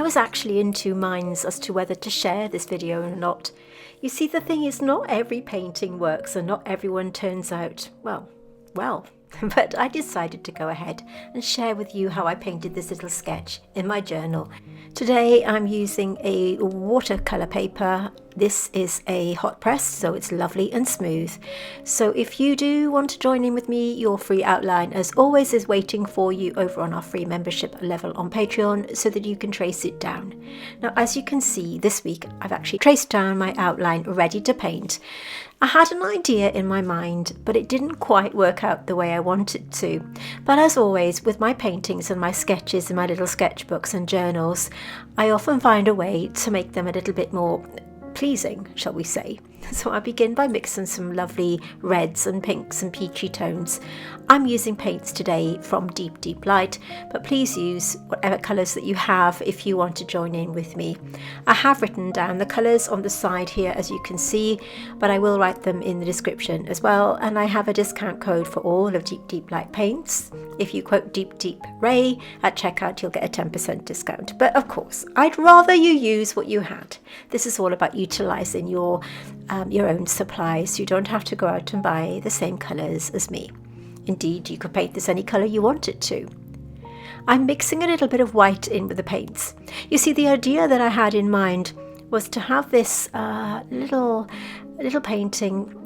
I was actually in two minds as to whether to share this video or not. You see, the thing is, not every painting works and not everyone turns out, well. But I decided to go ahead and share with you how I painted this little sketch in my journal. Today I'm using a watercolor paper. This is a hot press, so it's lovely and smooth. So if you do want to join in with me, your free outline, as always, is waiting for you over on our free membership level on Patreon so that you can trace it down. Now, as you can see, this week I've actually traced down my outline ready to paint. I had an idea in my mind, but it didn't quite work out the way I wanted to. But as always, with my paintings and my sketches and my little sketchbooks and journals, I often find a way to make them a little bit more pleasing, shall we say. So I begin by mixing some lovely reds and pinks and peachy tones. I'm using paints today from Deep Light, but please use whatever colours that you have if you want to join in with me. I have written down the colours on the side here, as you can see, but I will write them in the description as well, and I have a discount code for all of Deep Light paints. If you quote Deep Ray at checkout, you'll get a 10% discount. But of course, I'd rather you use what you had. This is all about utilising your own supplies. You don't have to go out and buy the same colours as me. Indeed, you could paint this any colour you wanted to. I'm mixing a little bit of white in with the paints. You see, the idea that I had in mind was to have this little painting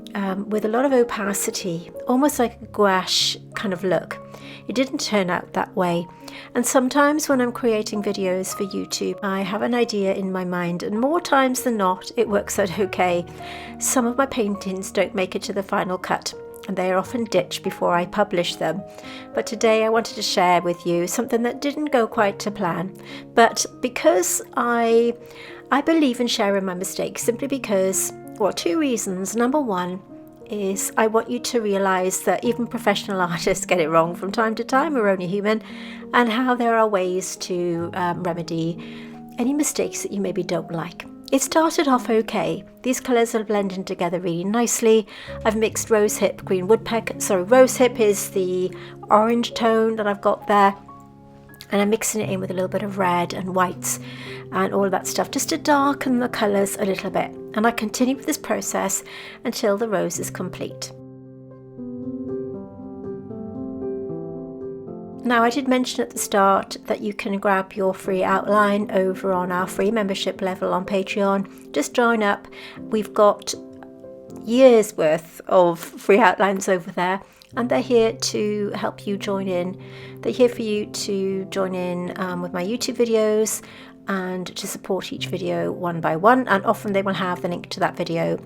with a lot of opacity, almost like a gouache kind of look. It didn't turn out that way. And sometimes when I'm creating videos for YouTube, I have an idea in my mind, and more times than not, it works out okay. Some of my paintings don't make it to the final cut, and they are often ditched before I publish them. But today I wanted to share with you something that didn't go quite to plan. But because I believe in sharing my mistakes, simply because, well, two reasons. Number one is I want you to realise that even professional artists get it wrong from time to time. We're only human, and how there are ways to remedy any mistakes that you maybe don't like. It started off okay. These colours are blending together really nicely. I've mixed rosehip, green woodpecker. Sorry, rosehip is the orange tone that I've got there. And I'm mixing it in with a little bit of red and whites and all of that stuff, just to darken the colours a little bit. And I continue with this process until the rose is complete. Now, I did mention at the start that you can grab your free outline over on our free membership level on Patreon. Just join up. We've got years worth of free outlines over there, and they're here to help you join in. They're here for you to join in with my YouTube videos and to support each video one by one. And often they will have the link to that video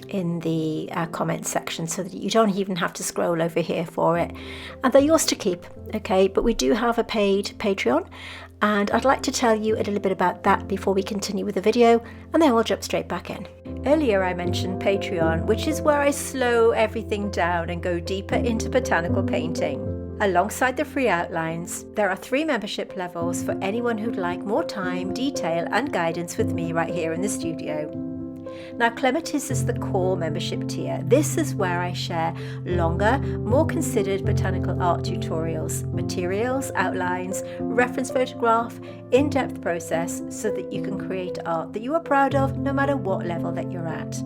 in the comments section, so that you don't even have to scroll over here for it. And they're yours to keep, okay? But we do have a paid Patreon, and I'd like to tell you a little bit about that before we continue with the video, and then we'll jump straight back in. Earlier I mentioned Patreon, which is where I slow everything down and go deeper into botanical painting. Alongside the free outlines, there are 3 membership levels for anyone who'd like more time, detail and guidance with me right here in the studio. Now, Clematis is the core membership tier. This is where I share longer, more considered botanical art tutorials, materials, outlines, reference photograph, in-depth process, so that you can create art that you are proud of no matter what level that you're at.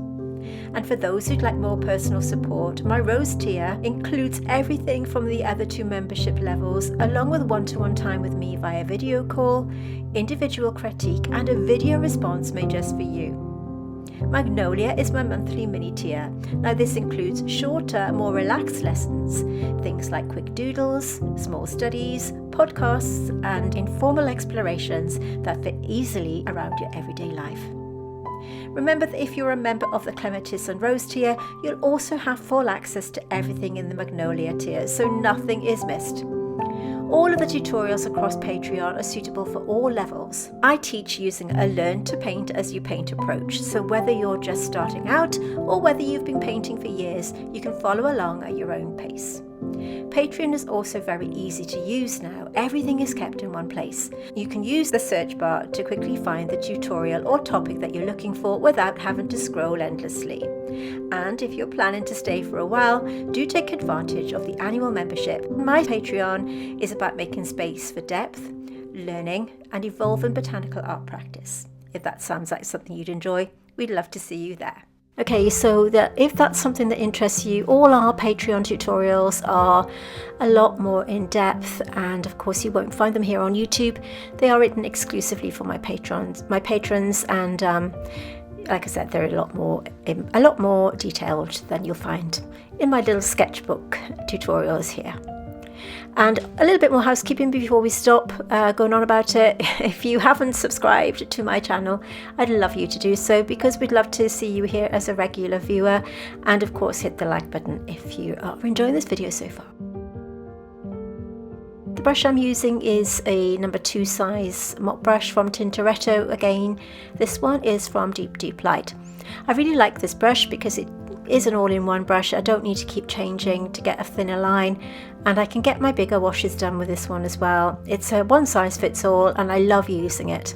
And for those who'd like more personal support, my Rose tier includes everything from the other 2 membership levels, along with one-to-one time with me via video call, individual critique and a video response made just for you. Magnolia is my monthly mini tier. Now, this includes shorter, more relaxed lessons, things like quick doodles, small studies, podcasts and informal explorations that fit easily around your everyday life. Remember that if you're a member of the Clematis and Rose tier, you'll also have full access to everything in the Magnolia tier, so nothing is missed. All of the tutorials across Patreon are suitable for all levels. I teach using a learn to paint as you paint approach, so whether you're just starting out or whether you've been painting for years, you can follow along at your own pace. Patreon is also very easy to use now. Everything is kept in one place. You can use the search bar to quickly find the tutorial or topic that you're looking for without having to scroll endlessly. And if you're planning to stay for a while, do take advantage of the annual membership. My Patreon is about making space for depth, learning and evolving botanical art practice. If that sounds like something you'd enjoy, we'd love to see you there. Okay, so if that's something that interests you, all our Patreon tutorials are a lot more in depth, and of course you won't find them here on YouTube. They are written exclusively for my patrons, and like I said, they're a lot more detailed than you'll find in my little sketchbook tutorials here. And a little bit more housekeeping before we stop going on about it. If you haven't subscribed to my channel, I'd love you to do so, because we'd love to see you here as a regular viewer. And of course, hit the like button if you are enjoying this video so far. The brush I'm using is a number 2 size mop brush from Tintoretto again. This one is from Deep Light. I really like this brush because it is an all-in-one brush. I don't need to keep changing to get a thinner line, and I can get my bigger washes done with this one as well. It's a one size fits all, and I love using it.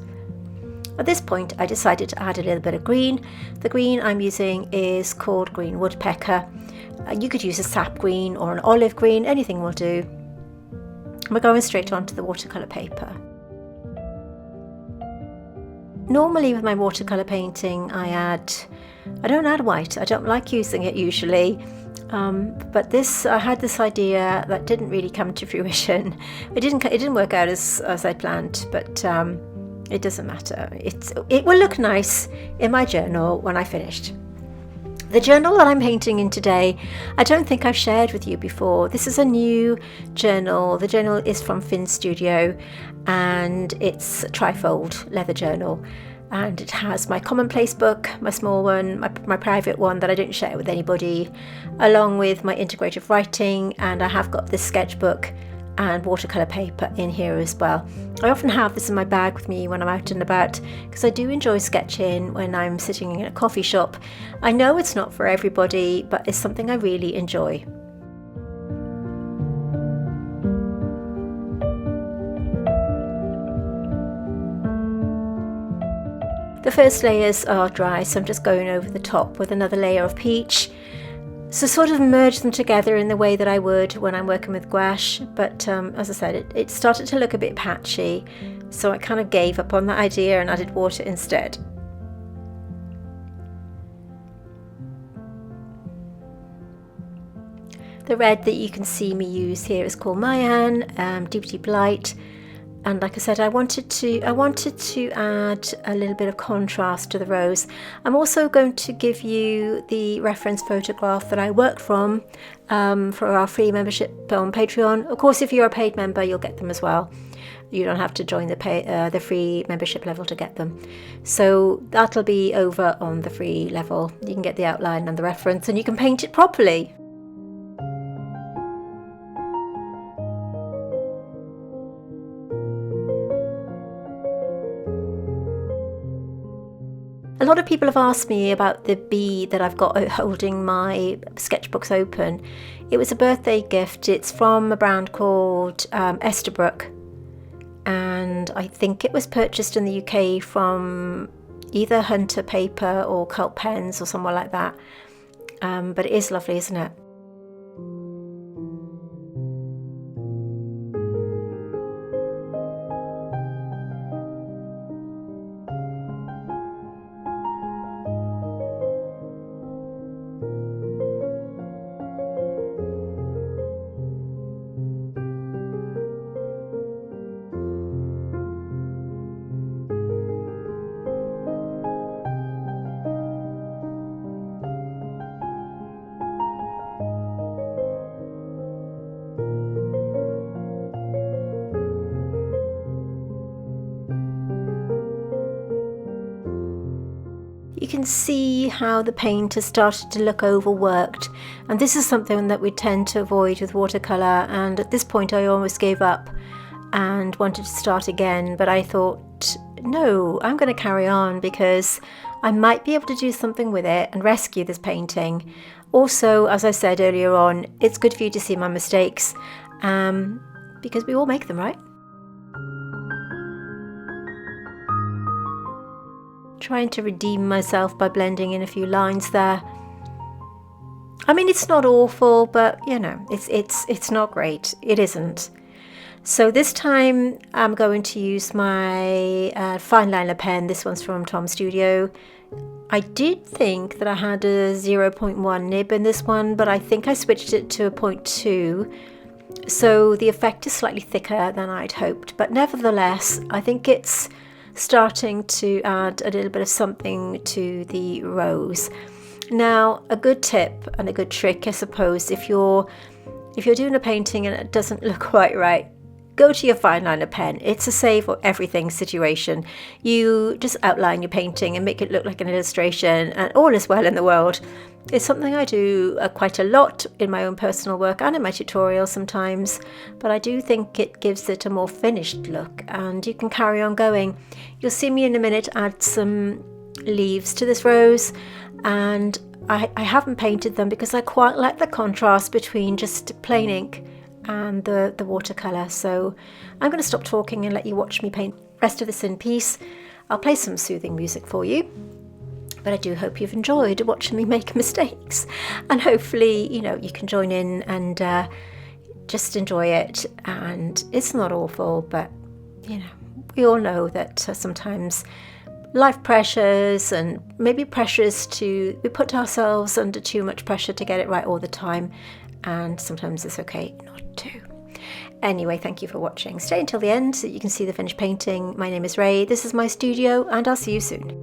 At this point I decided to add a little bit of green. The green I'm using is called Green Woodpecker. You could use a sap green or an olive green, anything will do. We're going straight onto the watercolor paper. Normally with my watercolor painting I don't add white. I don't like using it usually, but I had this idea that didn't really come to fruition. It didn't work out as I planned, but it doesn't matter. It will look nice in my journal when I finished. The journal that I'm painting in today, I don't think I've shared with you before. This is a new journal. The journal is from Fin Studio, and it's a trifold leather journal. And it has my commonplace book, my small one, my private one that I don't share with anybody, along with my integrative writing, and I have got this sketchbook and watercolor paper in here as well. I often have this in my bag with me when I'm out and about, because I do enjoy sketching when I'm sitting in a coffee shop. I know it's not for everybody, but it's something I really enjoy. The first layers are dry, so I'm just going over the top with another layer of peach. So sort of merge them together in the way that I would when I'm working with gouache, but as I said, it started to look a bit patchy, so I kind of gave up on that idea and added water instead. The red that you can see me use here is called Mayan, Deep Light. And like I said, I wanted to add a little bit of contrast to the rose. I'm also going to give you the reference photograph that I worked from for our free membership on Patreon. Of course, if you're a paid member, you'll get them as well. You don't have to join the free membership level to get them. So that'll be over on the free level. You can get the outline and the reference, and you can paint it properly. A lot of people have asked me about the bee that I've got holding my sketchbooks open. It was a birthday gift. It's from a brand called Esterbrook, and I think it was purchased in the UK from either Hunter Paper or Cult Pens or somewhere like that. But it is lovely, isn't it? You can see how the paint has started to look overworked, and this is something that we tend to avoid with watercolour, and at this point I almost gave up and wanted to start again, but I thought, no, I'm going to carry on because I might be able to do something with it and rescue this painting. Also, as I said earlier on, it's good for you to see my mistakes, because we all make them, right? Trying to redeem myself by blending in a few lines there. I mean, it's not awful, but you know, it's not great. It isn't. So this time I'm going to use my fine liner pen. This one's from Tom Studio. I did think that I had a 0.1 nib in this one, but I think I switched it to a 0.2. So the effect is slightly thicker than I'd hoped, but nevertheless, I think it's starting to add a little bit of something to the rose. Now, a good tip and a good trick, I suppose, if you're doing a painting and it doesn't look quite right, go to your fine liner pen. It's a save or everything situation. You just outline your painting and make it look like an illustration, and all is well in the world. It's something I do quite a lot in my own personal work and in my tutorials sometimes, but I do think it gives it a more finished look, and you can carry on going. You'll see me in a minute add some leaves to this rose, and I haven't painted them because I quite like the contrast between just plain ink and the watercolor. So I'm going to stop talking and let you watch me paint the rest of this in peace. I'll play some soothing music for you, but I do hope you've enjoyed watching me make mistakes, and hopefully you can join in and just enjoy it. And it's not awful, but we all know that sometimes life pressures and maybe pressures we put ourselves under too much pressure to get it right all the time, and sometimes it's okay not to. Anyway, thank you for watching. Stay until the end so you can see the finished painting. My name is Ray, this is my studio, and I'll see you soon.